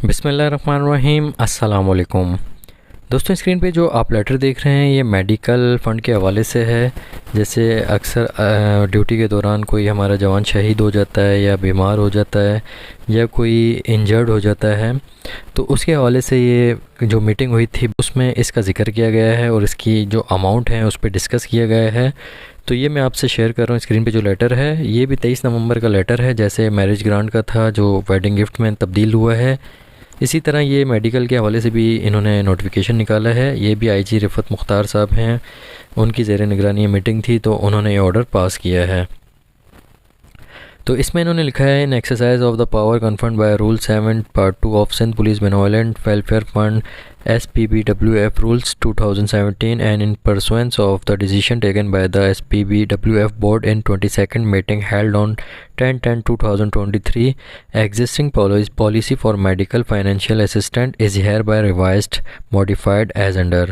बिस्मिल्लाहिर्रहमानिर्रहीम। अस्सलाम वालेकुम। दोस्तों, स्क्रीन पे जो आप लेटर देख रहे हैं ये मेडिकल फ़ंड के हवाले से है। जैसे अक्सर ड्यूटी के दौरान कोई हमारा जवान शहीद हो जाता है या बीमार हो जाता है या कोई इंजर्ड हो जाता है, तो उसके हवाले से ये जो मीटिंग हुई थी उसमें इसका ज़िक्र किया गया है और इसकी जो अमाउंट है उस पर डिस्कस किया गया है। तो ये मैं आपसे शेयर कर रहा हूँ। स्क्रीन पे जो लेटर है ये भी 23 नवंबर का लेटर है, जैसे मैरिज ग्रांट का था जो वेडिंग गिफ्ट में तब्दील हुआ है। इसी तरह ये मेडिकल के हवाले से भी इन्होंने नोटिफिकेशन निकाला है। ये भी आईजी रिफ़त मुख्तार साहब हैं, उनकी ज़ेर निगरानी मीटिंग थी तो उन्होंने ये ऑर्डर पास किया है। तो इसमें इन्होंने लिखा है, in exercise of the power conferred by rule 7 part 2 of Sindh police benevolent welfare fund SPBWF rules 2017 and in pursuance of the decision taken by the SPBWF board in 22nd meeting held on 10/10/2023, existing policy for medical financial assistance is hereby revised modified as under।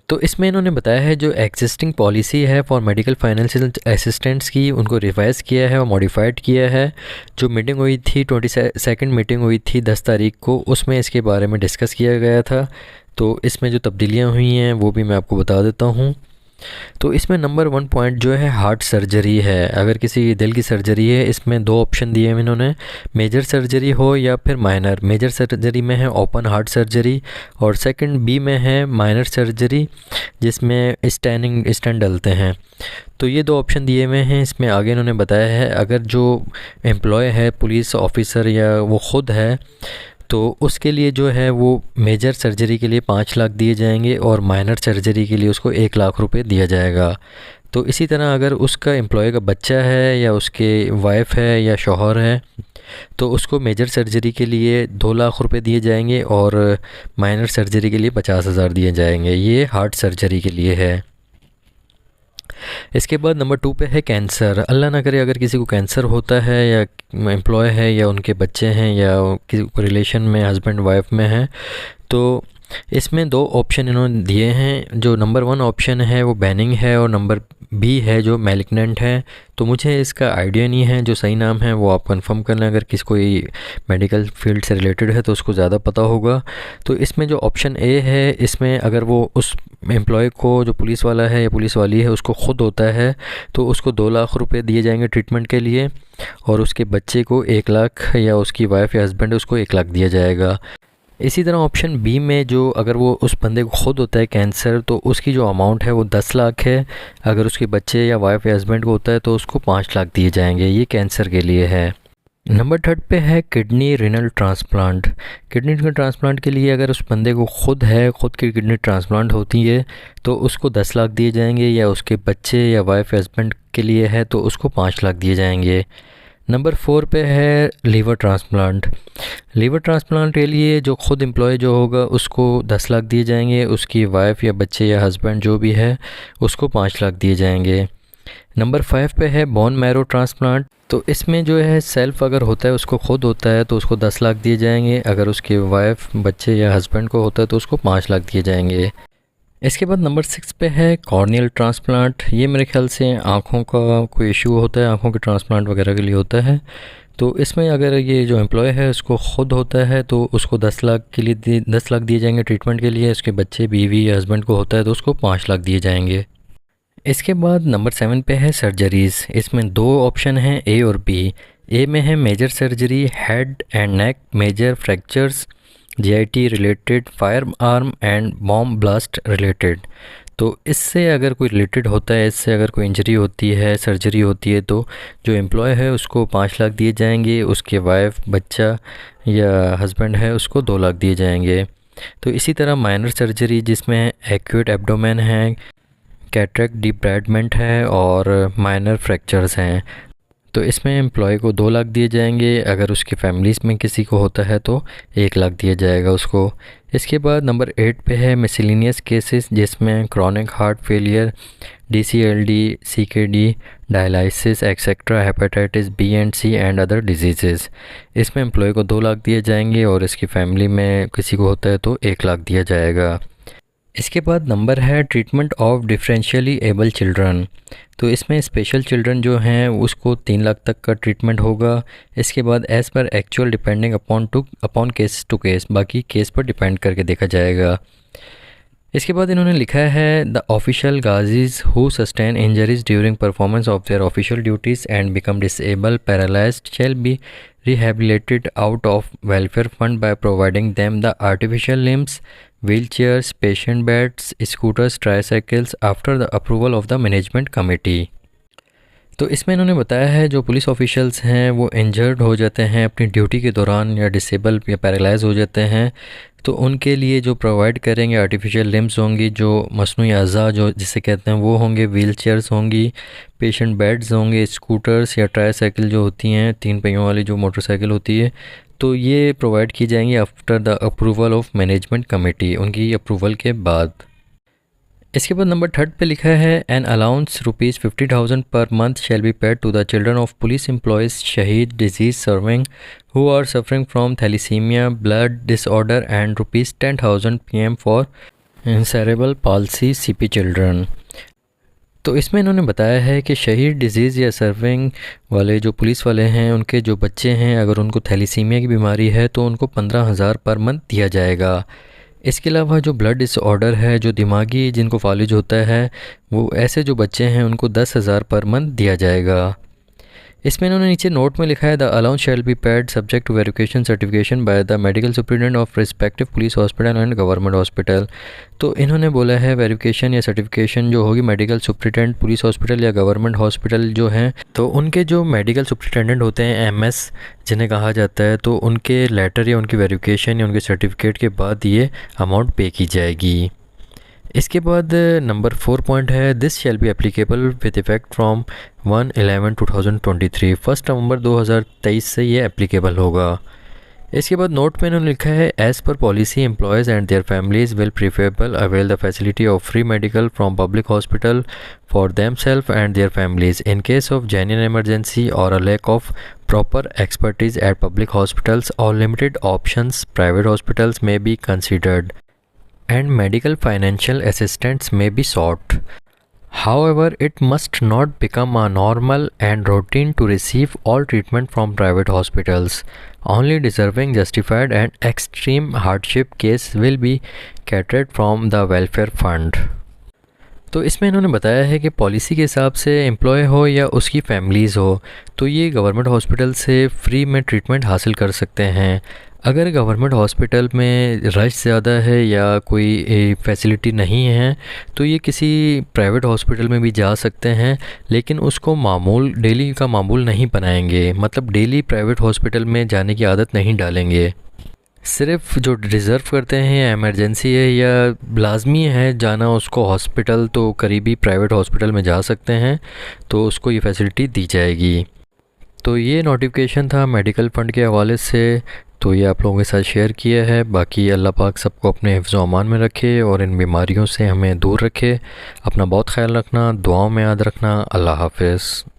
तो इसमें इन्होंने बताया है जो existing policy है for medical financial assistants की उनको revise किया है और मॉडिफाइड किया है। जो मीटिंग हुई थी 22nd मीटिंग हुई थी 10 तारीख को, उसमें इसके बारे में डिस्कस किया गया था। तो इसमें जो तब्दीलियाँ हुई हैं वो भी मैं आपको बता देता हूँ। तो इसमें नंबर 1 पॉइंट जो है हार्ट सर्जरी है। अगर किसी दिल की सर्जरी है, इसमें 2 ऑप्शन दिए हैं इन्होंने, मेजर सर्जरी हो या फिर माइनर। मेजर सर्जरी में है ओपन हार्ट सर्जरी और सेकंड बी में है माइनर सर्जरी जिसमें स्टेंट डलते हैं। तो ये 2 ऑप्शन दिए हुए हैं। इसमें आगे इन्होंने बताया है अगर जो एम्प्लॉय है पुलिस ऑफिसर या वो ख़ुद है तो उसके लिए जो है वो मेजर सर्जरी के लिए 5 लाख दिए जाएंगे और माइनर सर्जरी के लिए उसको 1 लाख रुपए दिया जाएगा। तो इसी तरह अगर उसका एम्प्लॉय का बच्चा है या उसके वाइफ है या शौहर है तो उसको मेजर सर्जरी के लिए 2 लाख रुपए दिए जाएंगे और माइनर सर्जरी के लिए 50,000 दिए जाएंगे। ये हार्ट सर्जरी के लिए है। इसके बाद नंबर 2 पे है कैंसर। अल्लाह ना करे अगर किसी को कैंसर होता है या एम्प्लॉय है या उनके बच्चे हैं या किसी रिलेशन में हस्बैंड वाइफ में है, तो इसमें 2 ऑप्शन इन्होंने दिए हैं। जो नंबर 1 ऑप्शन है वो बैनिंग है और नंबर बी है जो मैलिग्नेंट है। तो मुझे इसका आइडिया नहीं है, जो सही नाम है वो आप कंफर्म कर लें। अगर किसी कोई मेडिकल फील्ड से रिलेटेड है तो उसको ज़्यादा पता होगा। तो इसमें जो ऑप्शन ए है, इसमें अगर वो उस एम्प्लॉय को जो पुलिस वाला है या पुलिस वाली है उसको ख़ुद होता है तो उसको 2 लाख रुपए दिए जाएंगे ट्रीटमेंट के लिए और उसके बच्चे को 1 लाख या उसकी वाइफ या हस्बैंड उसको 1 लाख दिया जाएगा। इसी तरह ऑप्शन बी में जो अगर वो उस बंदे को ख़ुद होता है कैंसर तो उसकी जो अमाउंट है वो 10 लाख है। अगर उसके बच्चे या वाइफ या हस्बैंड को होता है तो उसको 5 लाख दिए जाएंगे। ये कैंसर के लिए है। नंबर 3 पे है kidney renal transplant. Kidney renal transplant के लिए अगर उस बंदे को ख़ुद की किडनी ट्रांसप्लांट होती है तो उसको 10 लाख दिए जाएंगे या उसके बच्चे या वाइफ या हस्बैंड के लिए है तो उसको 5 लाख दिए जाएंगे। नंबर 4 पे है लीवर ट्रांसप्लांट। लीवर ट्रांसप्लांट के लिए जो ख़ुद एम्प्लॉय जो होगा उसको 10 लाख दिए जाएंगे, उसकी वाइफ या बच्चे या हस्बैंड जो भी है उसको 5 लाख दिए जाएंगे। नंबर 5 पे है बोन मैरो ट्रांसप्लांट। तो इसमें जो है सेल्फ अगर होता है उसको ख़ुद होता है तो उसको 10 लाख दिए जाएंगे। अगर उसके वाइफ बच्चे या हस्बैंड को होता है तो उसको 5 लाख दिए जाएंगे। इसके बाद नंबर 6 पे है कॉर्नियल ट्रांसप्लांट। ये मेरे ख्याल से आँखों का कोई इशू होता है, आँखों के ट्रांसप्लांट वगैरह के लिए होता है। तो इसमें अगर ये जो एम्प्लॉय है उसको ख़ुद होता है तो उसको 10 लाख के लिए 10 लाख दिए जाएंगे ट्रीटमेंट के लिए। उसके बच्चे बीवी या हस्बैंड को होता है तो उसको 5 लाख दिए जाएंगे। इसके बाद नंबर 7 पे है सर्जरीज़। इसमें 2 ऑप्शन हैं, ए और बी। ए में है major surgery head and neck major fractures JIT related fire arm and bomb blast related. तो इससे अगर कोई रिलेटेड होता है, इससे अगर कोई इंजरी होती है, सर्जरी होती है तो जो एम्प्लॉय है उसको 5 लाख दिए जाएंगे, उसके वाइफ बच्चा या हस्बैंड है उसको 2 लाख दिए जाएंगे। तो इसी तरह माइनर सर्जरी जिसमें एक्यूट एब्डोमेन है, कैटरेक्ट डिब्राइडमेंट है और माइनर फ्रैक्चर्स हैं, तो इसमें एम्प्लॉय को 2 लाख दिए जाएंगे। अगर उसकी फैमिलीज़ में किसी को होता है तो 1 लाख दिया जाएगा उसको। इसके बाद नंबर 8 पे है मिसलिनियस केसेस जिसमें chronic heart failure, DCLD, CKD, dialysis etcetera, hepatitis B and C and other disease. इसमें एम्प्लॉय को 2 लाख दिए जाएंगे और इसकी फैमिली में किसी को होता है तो 1 लाख दिया जाएगा। इसके बाद नंबर है treatment of differentially able children. तो इसमें स्पेशल चिल्ड्रन जो हैं उसको 3 लाख तक का ट्रीटमेंट होगा। इसके बाद as per actual depending upon case to case, बाकी केस पर डिपेंड करके देखा जाएगा। इसके बाद इन्होंने लिखा है द ऑफिशियल गाजीज who sustain injuries during performance of their official duties and become disable paralysed shall be rehabilitated out of welfare fund by providing them the artificial limbs, wheelchairs, patient beds, scooters, tricycles after the approval of the management committee। तो इसमें इन्होंने बताया है जो police officials हैं वो injured हो जाते हैं अपनी ड्यूटी के दौरान या डिसेबल या पैरालाइज हो जाते हैं, तो उनके लिए जो प्रोवाइड करेंगे आर्टिफिशियल लिम्स होंगी, जो मसनूई अज़ा जो जिसे कहते हैं वो होंगे, व्हील चेयर्स होंगी, पेशेंट बेड्स होंगे, स्कूटर्स या ट्राईसाइकिल जो होती हैं 3 पहियों वाली जो मोटरसाइकिल होती है, तो ये प्रोवाइड की जाएंगी after the approval of management committee, उनकी अप्रूवल के बाद। इसके बाद नंबर 3 पे लिखा है N allowance ₹50,000 per month shall be paid to the children of police employees शहीद deceased serving who are suffering from thalassaemia blood disorder and ₹10,000 PM for cerebral palsy CP children. तो इसमें इन्होंने बताया है कि शहीद डिजीज़ या सर्विंग वाले जो पुलिस वाले हैं उनके जो बच्चे हैं अगर उनको थैलीसीमिया की बीमारी है तो उनको 15,000 पर मंथ दिया जाएगा। इसके अलावा जो ब्लड डिसऑर्डर है, जो दिमागी जिनको फालिज होता है, वो ऐसे जो बच्चे हैं उनको 10,000 पर मंथ दिया जाएगा। इसमें इन्होंने नीचे नोट में लिखा है the allowance shall be paid subject to verification certification by the medical superintendent of respective police hospital and government hospital. तो इन्होंने बोला है वेरिफिकेशन या सर्टिफिकेशन जो होगी मेडिकल सुप्रिटेंडेंट पुलिस हॉस्पिटल या गवर्नमेंट हॉस्पिटल जो हैं, तो उनके जो मेडिकल सुप्रिटेंडेंट होते हैं MS जिन्हें कहा जाता है, तो उनके लेटर या उनकी वेरिफिकेशन या उनके सर्टिफिकेट के बाद ये अमाउंट पे की जाएगी। इसके बाद नंबर 4 पॉइंट है this shall be applicable with effect from 1/11/2023, 1 नवंबर 2023 से ये एप्लीकेबल होगा। इसके बाद नोट में इन्होंने लिखा है as per policy employees and their families will preferable avail the facility of free medical from public hospital for them self and their families in case of genuine emergency or a lack of proper expertise at public hospitals or limited options private hospitals में be considered and medical financial assistance may be sought. However, it must not become a normal and routine to receive all treatment from private hospitals. Only deserving, justified and extreme hardship case will be catered from the welfare fund. तो इसमें इन्होंने बताया है कि policy के हिसाब से employ हो या उसकी फैमिलीज़ हो तो ये गवर्नमेंट हॉस्पिटल से फ्री में ट्रीटमेंट हासिल कर सकते हैं। अगर गवर्नमेंट हॉस्पिटल में रश ज़्यादा है या कोई फैसिलिटी नहीं है तो ये किसी प्राइवेट हॉस्पिटल में भी जा सकते हैं, लेकिन उसको मामूल डेली का मामूल नहीं बनाएंगे, मतलब डेली प्राइवेट हॉस्पिटल में जाने की आदत नहीं डालेंगे। सिर्फ जो रिज़र्व करते हैं या इमरजेंसी है या लाजमी है जाना उसको हॉस्पिटल, तो करीबी प्राइवेट हॉस्पिटल में जा सकते हैं, तो उसको ये फैसिलिटी दी जाएगी। तो ये नोटिफिकेशन था मेडिकल फ़ंड के हवाले से, तो ये आप लोगों के साथ शेयर किया है। बाकी अल्लाह पाक सबको अपने हिफ्ज़ व अमान में रखे और इन बीमारियों से हमें दूर रखे। अपना बहुत ख्याल रखना, दुआओं में याद रखना। अल्लाह हाफ़िज़।